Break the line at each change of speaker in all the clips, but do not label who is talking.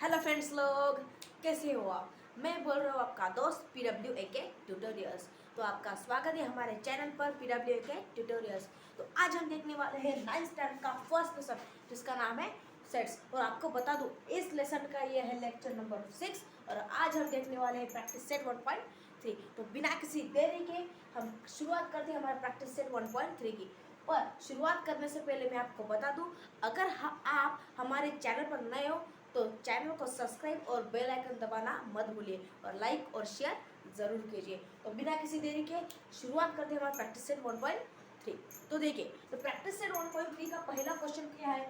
Hello friends लोग, कैसे हो आप। मैं बोल रहा हूँ आपका दोस्त PWAK ट्यूटोरियल्स। तो आपका स्वागत है हमारे चैनल पर PWAK ट्यूटोरियल्स। तो आज हम देखने वाले हैं 9th स्टैंडर्ड का फर्स्ट लेसन जिसका नाम है सेट्स। और आपको बता दूँ इस लेसन का ये है लेक्चर नंबर 6 और आज हम देखने वाले हैं प्रैक्टिस सेट 1.3। तो बिना किसी देरी के हम शुरुआत करते हैं हमारे प्रैक्टिस सेट 1.3 की। पर शुरुआत करने से पहले मैं आपको बता दूं, अगर आप हमारे चैनल पर नए हो तो चैनल को सब्सक्राइब और बेल आइकन दबाना मत भूलिए और लाइक और शेयर ज़रूर कीजिए। तो बिना किसी देरी के शुरुआत करते हैं हमारा प्रैक्टिस सेट 1.3। तो देखिए, तो प्रैक्टिस सेट 1.3 का पहला क्वेश्चन क्या है।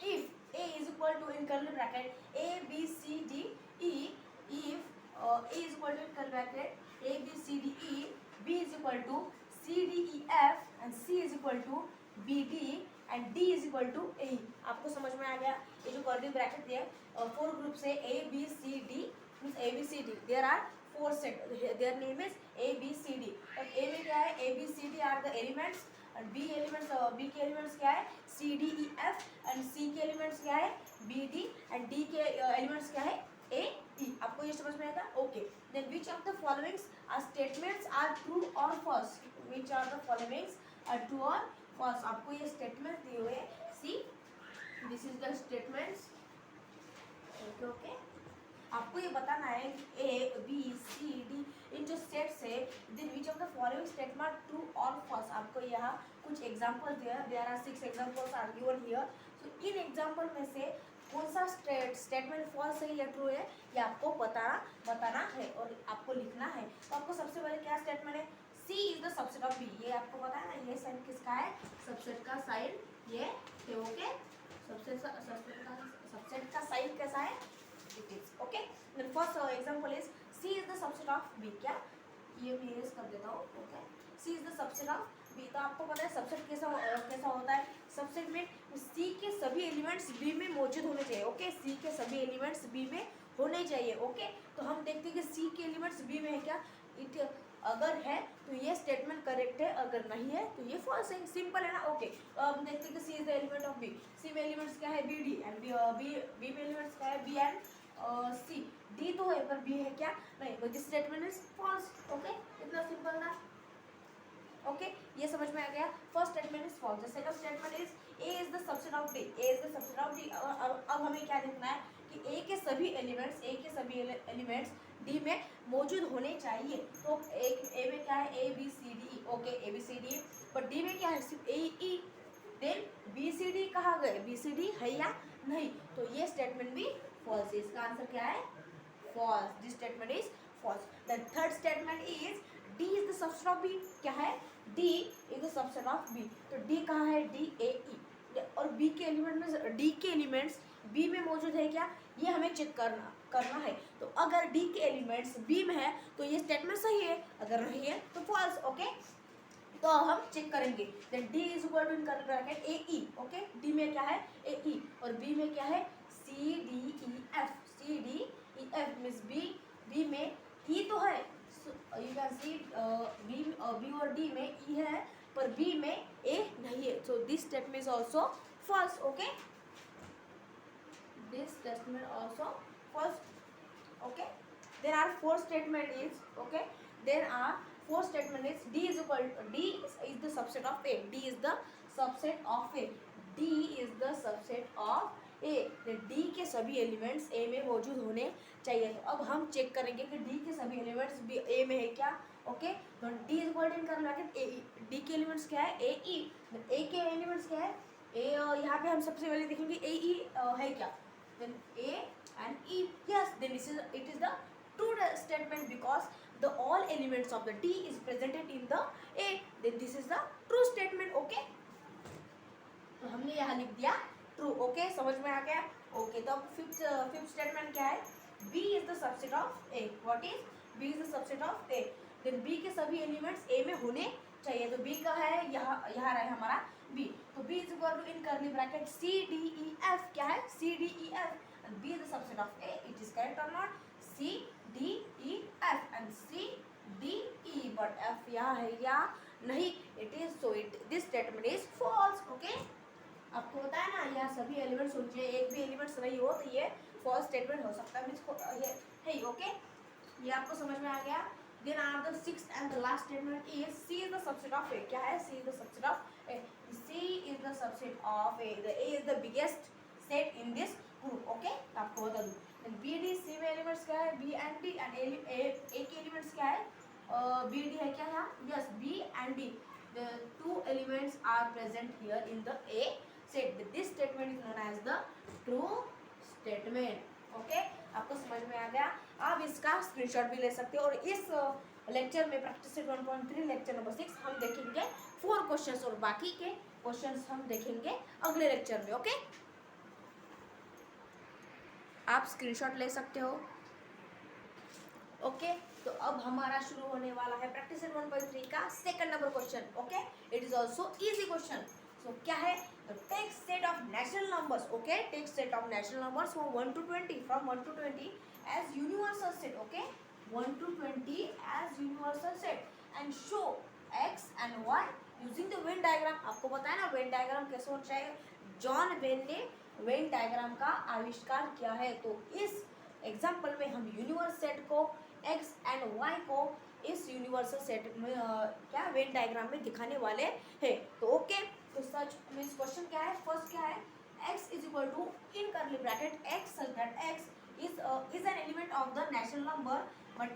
If A is equal to in curly bracket A B C D E, if A is equal to in curly bracket A B C D E, B is equal to C D E F and C is equal to B D and D is equal to A. आपको समझ में आ गया। ये जो curly bracket दिया है 4 group से A B C D means A B C D there are 4 set, their name is A B C D। अब A में क्या है, A B C D are the elements and B elements, B के elements क्या है C D E F and C के elements क्या है B D एंड D के एलिमेंट्स क्या है A E। आपको ये समझ में आएगा। Okay, then which of the followings are statements are true और false. Which are the followings are true और फॉल्स। आपको ये स्टेटमेंट दिए हुए see, this is the statements. Okay okay, आपको ये बताना है कि ए बी सी डी इन जो सेट्स है दिन which of the following statement true और फॉल्स। आपको यहाँ कुछ एग्जांपल्स दिया है, there are 6 examples are given here. So इन एग्जांपल में से कौन सा स्टेटमेंट फॉल्स है या ट्रू है ये आपको बताना है और आपको लिखना है। तो आपको सबसे पहले क्या स्टेटमेंट है, C is the subset of B. ये आपको पता है ना, ये साइन किसका है, सबसेट का साइन ये है। ओके, सबसेट का साइन कैसा है, it is. Okay, then first example is C is the subset of B. क्या ये मैं इरेज कर देता हूँ। Okay, C is the subset of B. तो आपको पता है सबसेट कैसा होता है। सबसेट में सी के सभी एलिमेंट्स बी में मौजूद होने चाहिए। ओके, सी के सभी एलिमेंट्स बी में होने चाहिए। ओके, तो हम देखते हैं कि सी के एलिमेंट्स बी में है क्या, इट अगर है तो ये स्टेटमेंट करेक्ट है, अगर नहीं है तो ये फॉल्स है। सिंपल है ना। ओके, तो हम देखते हैं कि C is the element of B. C में एलिमेंट्स क्या है बी डी एंड बी में एलिमेंट्स क्या है बी एंड सी। डी तो है पर बी है क्या नहीं, तो this statement is false. Okay, इतना सिंपल ना। ओके, ये समझ में आ गया। First statement is false. The second statement is A is the subset of D. A is the subset of D. अब हमें क्या देखना है कि ए के सभी एलिमेंट्स डी में मौजूद होने चाहिए। तो ए में क्या है A B C D. Okay, A B C D, पर डी में क्या है सिर्फ A E. Then B C D कहाँ गए, बी सी डी है या नहीं, तो ये स्टेटमेंट भी फॉल्स है। इसका आंसर क्या है, false. This statement is false. The third statement is D is the subset of B. क्या है, D is the subset of B. तो डी कहाँ है, डी ए ई, और बी के एलिमेंट में डी के एलिमेंट्स बी में मौजूद है क्या, ये हमें चेक करना है। तो अगर डी के एलिमेंट्स बी में है तो ये स्टेटमेंट सही है, अगर नहीं है तो फॉल्स। ओके, तो हम चेक करेंगे। Then D is equal to in curly bracket A E. Okay, D में क्या है ए ई और बी में क्या है C D E F. C D E F means B में ई तो है, यू कैन सी बी और डी में ई है पर बी में ए नहीं है। So this statement is also false. Okay, this statement also false. Okay, there are four statement is, okay, there are four statement is d is equal to d is the subset of a, d is the subset of a, d is the subset of a। d के सभी elements a में मौजूद होने चाहिए। तो अब हम check करेंगे कि d के सभी एलिमेंट्स भी a में है क्या। ओके, तो d is equal to इन करना है a e। d के एलिमेंट्स क्या है a e, a के एलिमेंट्स क्या है a। यहाँ पे हम सबसे पहले देखेंगे a e है क्या, then a and e, yes, then it is the true statement because the all elements of the D is presented in the A, then this is the true statement। okay, तो हमने यहाँ लिख दिया true. Okay, समझ में आ गया। Okay, तो अब फिफ्थ स्टेटमेंट क्या है, B is the subset of A। What is B is the subset of A, then B के सभी एलिमेंट्स A में होने चाहिए। तो B का है यहाँ रहा है हमारा B। तो B is equal to in curly bracket C D E F। क्या है C D E F and B is the subset of A। it is correct or not, C D E F and C D E, but F यहाँ है या नहीं, it is, so this statement is false। okay, आपको होता है ना यहाँ सभी एलिमेंट्स होने चाहिए, एक भी एलिमेंट्स नहीं हो तो ये फर्स्ट स्टेटमेंट हो सकता है, मीन्स ये है। ओके, ये आपको समझ में आ गया। Then are the sixth and the last statement is C is the subset of A. क्या है? C is the subset of A. C is the subset of A. The A is the biggest set in this group. Okay, आपको बता दूं B D C में elements क्या है? B and D. And A के elements क्या है? B D है क्या यहाँ? Yes, B and D, the two elements are present here in the A set. This statement is known as the true statement. Okay, आपको समझ में आ गया। आप इसका स्क्रीनशॉट भी ले सकते हो। और इस लेक्चर में प्रैक्टिस सेट 1.3 लेक्चर नंबर 6 हम देखेंगे 4 क्वेश्चंस और बाकी के क्वेश्चंस हम देखेंगे अगले लेक्चर में। ओके, आप स्क्रीनशॉट ले सकते हो। ओके, तो अब हमारा शुरू होने वाला है प्रैक्टिस सेट 1.3 का second number question. Okay, it is also easy question. So क्या है? Take set of natural numbers. Okay, take set of natural numbers from 1 to 20 as universal set. Okay, 1 to 20 as universal set and show X and Y using the Venn diagram. आपको पता है ना Venn diagram कैसे होना चाहिए? John Venn ने Venn diagram का आविष्कार किया है। तो इस एग्जाम्पल में हम यूनिवर्स सेट को x एंड y को इस यूनिवर्सल सेट में क्या वेन डायग्राम में दिखाने वाले हैं। तो ओके, तो सच मीन्स क्वेश्चन क्या है? फर्स्ट क्या है? x is equal to in curly bracket x such that x is an element of the natural number but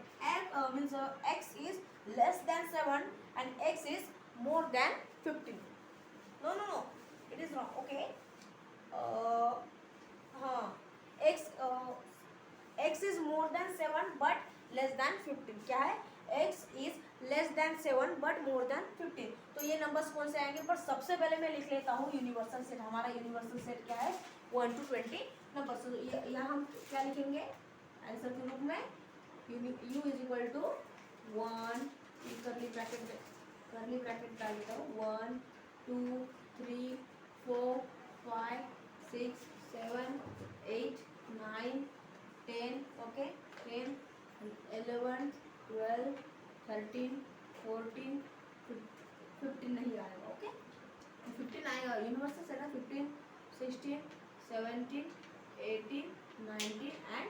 means x is less than 7 and x is more than 15. No, it is wrong. Okay, x is more than 7 but less than 15। क्या है? x is less than 7 but more than 15। तो ये numbers कौन से आएंगे? पर सबसे पहले मैं लिख लेता हूँ यूनिवर्सल सेट। हमारा यूनिवर्सल सेट क्या है? 1 to 20 नंबर्स। तो यहाँ हम क्या लिखेंगे आंसर के रूप में? u इज इक्वल टू 1 करली ब्रैकेट डाल देता हूँ 1 2 3 4 5 6 7 8 9 10। ओके, 10 11 12 13 14 15 नहीं आएगा। ओके, 15 आएगा यूनिवर्सल सेट है। 15 16 17 18 19 एंड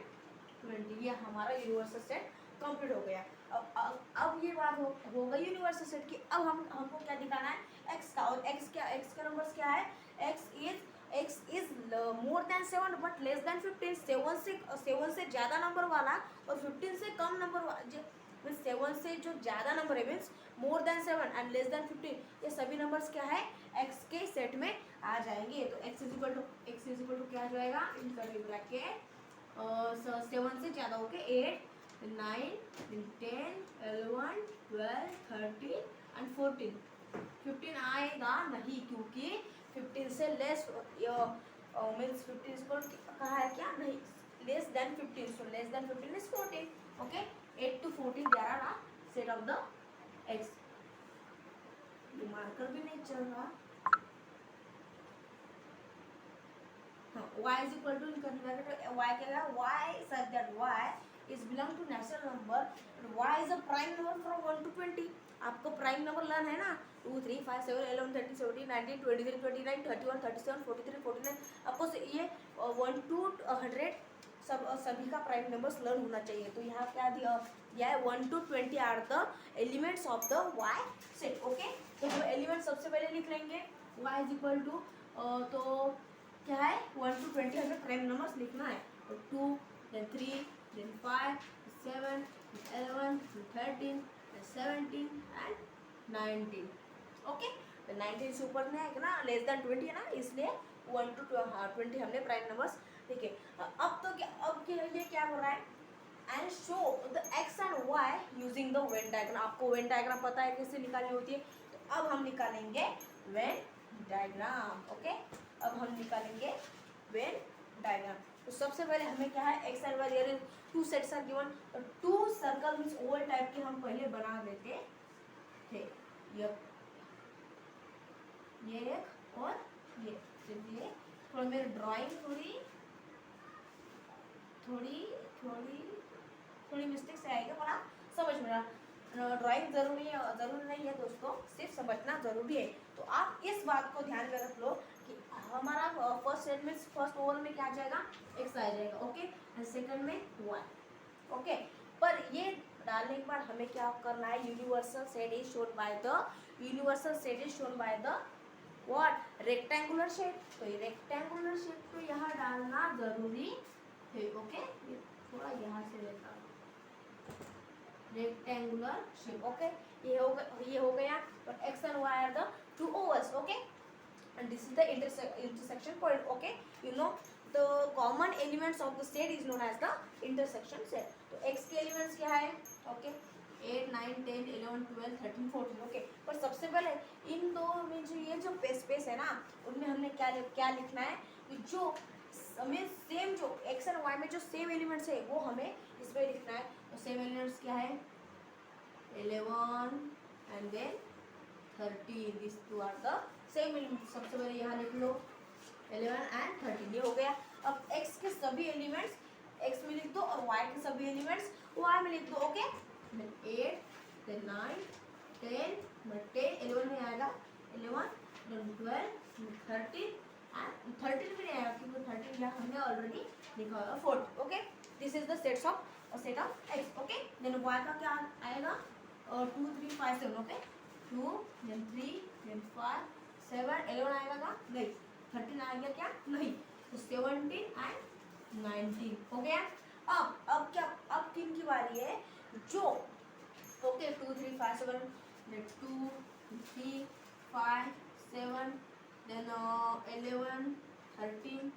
20। ये हमारा यूनिवर्सल सेट कंप्लीट हो गया। अब ये बात हो गई यूनिवर्सल सेट की। अब हमको क्या दिखाना है? x का। और x का नंबर्स क्या है? x is more than 7 but less than 15। 7 से ज़्यादा नंबर वाला और 15 से कम नंबर वाला, 7 से जो ज़्यादा नंबर है means more than 7 and less than 15, ये सभी नंबर्स क्या है? x के सेट में आ जाएंगे। तो x इज इक्वल टू क्या आ जाएगा? इन करली ब्रैकेट 7 से ज़्यादा हो गए 8 9 10 11 12 13 एंड 14। 15 आएगा नहीं क्योंकि 15 से लेस मीन्स 15 को कहा है क्या? नहीं, less than 15। So less than 15 is 14। Okay, 8 to 14 दे रहा सेट ऑफ द x। ये मार्कर भी नहीं चल रहा। हाँ, y is equal to y क्या है? y such that y is belong to natural number and y is a prime number from 1 to 20। आपको प्राइम नंबर लर्न है ना? 2 3 5 7 11 13 17 19 23 29 31 37 43 49। आपको ये 1 to 100 सभी का प्राइम नंबर्स लर्न होना चाहिए। तो यहाँ क्या दिया है? 1 to 20 are the elements of the y set. Okay, तो वो एलिमेंट सबसे पहले लिख लेंगे। y इज इक्वल टू तो क्या है? 1 to 20 हमें प्राइम नंबर्स लिखना है। 2 then 3 then 5 7 11 13 17 and 19। ओके, तो 19 से ऊपर में है ना, लेस देन 20 है ना, इसलिए 1 to 20 हमने प्राइम नंबर्स लिखे। अब तो ये क्या हो रहा है? And show the x and y using the Venn diagram. आपको वेन डायग्राम पता है कैसे निकालनी होती है? तो अब हम निकालेंगे वेन डायग्राम। ओके, अब हम निकालेंगे वेन डायग्राम। तो सबसे पहले हमें क्या है? X and Y there is 2 sets are given. तो 2 सर्कल मींस ओवल टाइप के हम पहले बना देते थे। ये एक और ये। चलिए थोड़ा मेरी ड्राइंग थोड़ी मिस्टेक से आएगा पर आप समझ में ना। ड्राइंग जरूरी नहीं है दोस्तों, सिर्फ समझना जरूरी है। तो आप इस बात को ध्यान में रख लो कि हमारा फर्स्ट सेट में फर्स्ट ओवल में क्या आ जाएगा? एक आ जाएगा, ओके, एंड सेकंड में y, ओके। पर ये डालने के बाद हमें क्या करना है, universal set is shown by the, universal set is shown by the what, rectangular shape. तो ये रेक्टेंगुलर शेप तो यहाँ डालना जरूरी है, ओके। ये थोड़ा यहाँ से लेता हूँ, रेक्टेंगुलर शेप, ओके। ये हो गया। और X and Y are the two ovals, okay, and this is the intersection point, okay. You know the common elements of the set is known as the intersection set. तो x के elements क्या है, okay, 8 9 10 11 12 13 14, okay। पर सबसे पहले इन दो में जो ये जो स्पेस है ना, उनमें हमने क्या लिखना है, जो हमें सेम जो x और y में जो सेम एलिमेंट्स है वो हमें इसमें लिखना है। तो सेम एलिमेंट्स क्या है, 11 and then 13, this two are the same element. सबसे पहले यहाँ लिख लो 11 एंड 13, ये हो गया। अब x के सभी एलिमेंट्स x में लिख दो और y के सभी एलिमेंट्स y में लिख दो, ओके। 8 then 9 10 10 11 में आएगा 11 then 12 13 एंड 13 में नहीं आएगा क्योंकि 13 यहाँ हमने ऑलरेडी लिखा होगा 40, okay. This is the set of x, okay. Then y का क्या आएगा, 2 3 5 7, ओके, 2 then 3 then 5 7 11 आएगा क्या, नहीं, 13 आएगा क्या, नहीं, तो 17 एंड 19 हो गया। अब क्या, अब किन की बारी है, जो ओके 2 3 5 7 2 3 5 7 देन 11 13,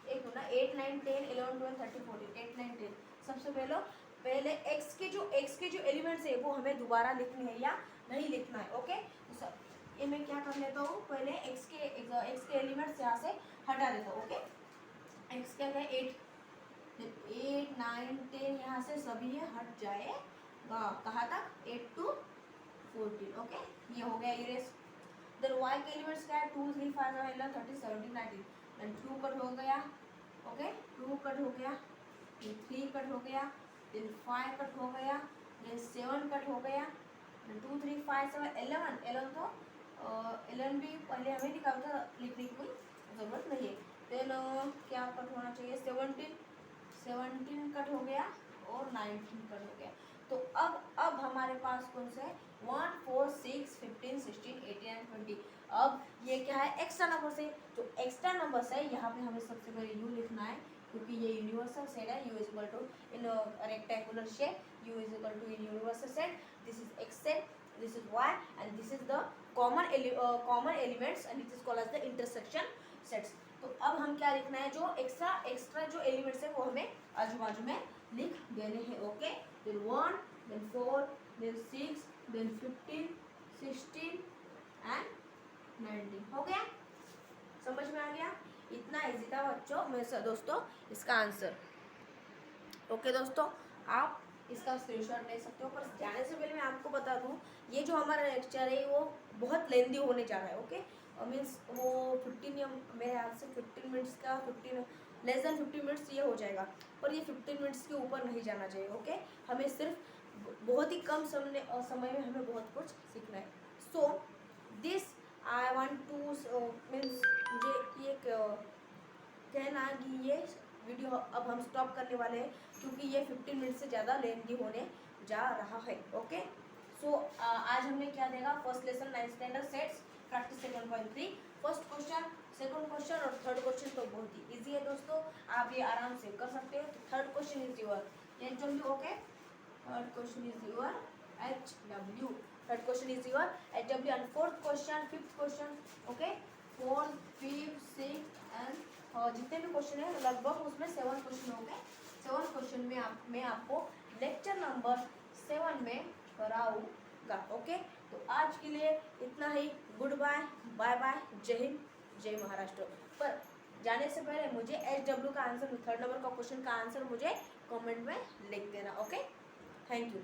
एक होना 8 9 10 11 12 13 14, 8 9 10। सबसे पहले x के जो एलिमेंट्स है वो हमें दोबारा लिखने हैं या नहीं लिखना है, ओके। तो ये मैं क्या कर लेता हूँ, पहले x के एलिमेंट्स यहाँ से हटा देता हूँ, ओके। x क्या है 8 9 10 यहाँ से सभी ये हट जाएगा, कहाँ तक 8 to 14, ओके, ये हो गया इरेज। देन y के एलिमेंट्स क्या है 2 3 5 7 11 13 17 19, देन 2 कट हो गया, ओके, 2 कट हो गया, 3 कट हो गया, देन 5 कट हो गया, देन 7 कट हो गया, 2 3 5 7 11 तो 11 भी पहले हमें निकाल था, लिखने की कोई ज़रूरत नहीं है। देन क्या कट होना चाहिए, 17 कट हो गया और 19 कट हो गया। तो अब हमारे पास कौन से 1 4 6 15 16 18 एंड 20। अब ये क्या है, एक्स्ट्रा नंबर से, जो एक्स्ट्रा नंबर्स है यहाँ पे हमें सबसे पहले u लिखना है क्योंकि ये यूनिवर्सल सेट है, u is equal to in rectangular shape, u is equal to in universal set, this is x set, this is y and this is the common elements and it is called as the intersection sets. तो अब हम क्या लिखना है, जो extra जो elements है वो हमें आजू बाजू में लिख देने हैं, okay. Then 1 then 4 then 6 then 15 16 and 19 हो गया, समझ में आ गया। इतना इजी था बच्चों, मेरे दोस्तों इसका आंसर, ओके दोस्तों। आप इसका स्क्रीनशॉट ले सकते हो, पर जाने से पहले मैं आपको बता दूं ये जो हमारा लेक्चर है वो बहुत लेंदी होने जा रहा है, ओके। मीन्स वो 15 या मेरे हाथ से 15 मिनट्स का 15 लेस देन 15 मिनट्स ये हो जाएगा, पर ये 15 मिनट्स के ऊपर नहीं जाना चाहिए, ओके। हमें सिर्फ बहुत ही कम समय में हमें बहुत कुछ सीखना है। So this I want two means मुझे ये कहना कि ये वीडियो अब हम स्टॉप करने वाले हैं क्योंकि ये 15 मिनट से ज़्यादा लेंथी होने जा रहा है, ओके। सो आज हमने क्या देखा, first lesson 9th standard sets practice 7.3, first question, second question और थर्ड क्वेश्चन तो बहुत ही इजी है दोस्तों, आप ये आराम से कर सकते हो। तो third question is your HW, okay, third question is your HW, third question is your HW and fourth question, fifth question, okay, fourth fifth six and जितने भी क्वेश्चन है लगभग उसमें 7 क्वेश्चन हो गए। 7 क्वेश्चन में मैं आपको लेक्चर नंबर 7 में कराऊंगा, ओके। तो आज के लिए इतना ही, गुड बाय, बाय बाय, जय हिंद, जय महाराष्ट्र। पर जाने से पहले मुझे HW का आंसर, थर्ड नंबर का क्वेश्चन का आंसर मुझे कमेंट में लिख देना, ओके। Thank you.